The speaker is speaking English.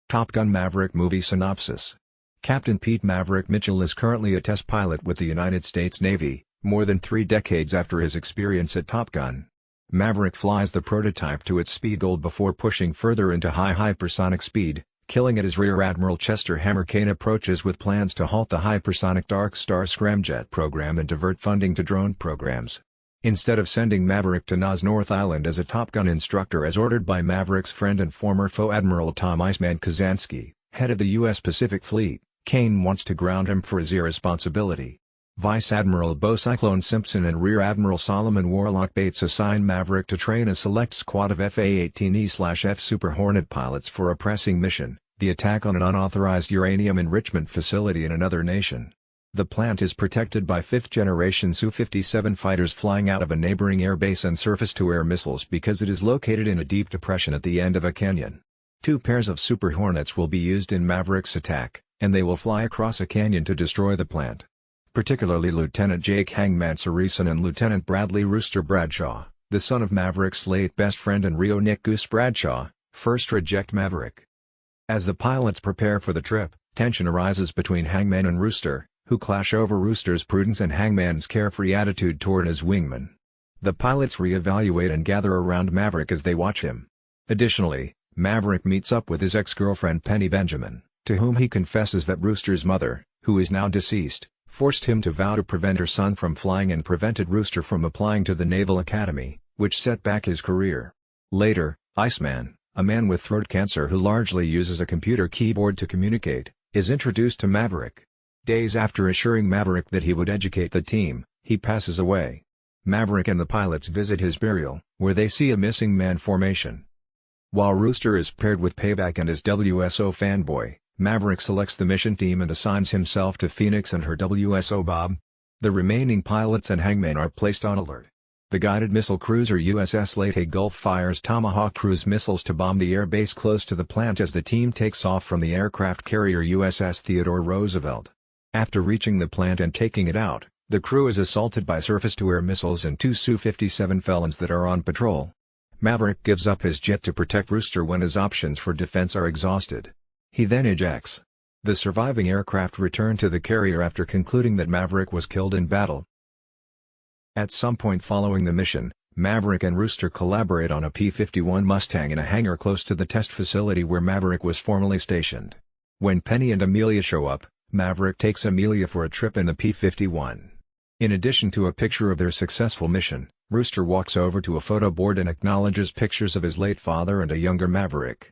Top Gun Maverick movie synopsis. Captain Pete Maverick Mitchell is currently a test pilot with the United States Navy, more than 3 decades after his experience at Top Gun. Maverick flies the prototype to its speed goal before pushing further into high hypersonic speed, killing it as Rear Admiral Chester Hammerkane approaches with plans to halt the hypersonic Dark Star scramjet program and divert funding to drone programs. Instead of sending Maverick to NAS North Island as a Top Gun instructor as ordered by Maverick's friend and former foe Admiral Tom "Iceman" Kazansky, head of the U.S. Pacific Fleet, Kane wants to ground him for his irresponsibility. Vice Admiral Bo Cyclone Simpson and Rear Admiral Solomon Warlock Bates assign Maverick to train a select squad of FA-18E/F Super Hornet pilots for a pressing mission, the attack on an unauthorized uranium enrichment facility in another nation. The plant is protected by 5th-generation Su-57 fighters flying out of a neighboring airbase and surface-to-air missiles because it is located in a deep depression at the end of a canyon. 2 pairs of Super Hornets will be used in Maverick's attack, and they will fly across a canyon to destroy the plant. Particularly Lieutenant Jake Hangman Saracen and Lieutenant Bradley Rooster Bradshaw, the son of Maverick's late best friend and Rio Nick Goose Bradshaw, first reject Maverick. As the pilots prepare for the trip, tension arises between Hangman and Rooster, who clash over Rooster's prudence and Hangman's carefree attitude toward his wingman. The pilots re-evaluate and gather around Maverick as they watch him. Additionally, Maverick meets up with his ex-girlfriend Penny Benjamin, to whom he confesses that Rooster's mother, who is now deceased, forced him to vow to prevent her son from flying and prevented Rooster from applying to the Naval Academy, which set back his career. Later, Iceman, a man with throat cancer who largely uses a computer keyboard to communicate, is introduced to Maverick. Days after assuring Maverick that he would educate the team, he passes away. Maverick and the pilots visit his burial, where they see a missing man formation. While Rooster is paired with Payback and his WSO fanboy, Maverick selects the mission team and assigns himself to Phoenix and her WSO Bob. The remaining pilots and Hangman are placed on alert. The guided missile cruiser USS Leyte Gulf fires Tomahawk cruise missiles to bomb the air base close to the plant as the team takes off from the aircraft carrier USS Theodore Roosevelt. After reaching the plant and taking it out, the crew is assaulted by surface-to-air missiles and 2 Su-57 felons that are on patrol. Maverick gives up his jet to protect Rooster when his options for defense are exhausted. He then ejects. The surviving aircraft return to the carrier after concluding that Maverick was killed in battle. At some point following the mission, Maverick and Rooster collaborate on a P-51 Mustang in a hangar close to the test facility where Maverick was formerly stationed. When Penny and Amelia show up, Maverick takes Amelia for a trip in the P-51. In addition to a picture of their successful mission, Rooster walks over to a photo board and acknowledges pictures of his late father and a younger Maverick.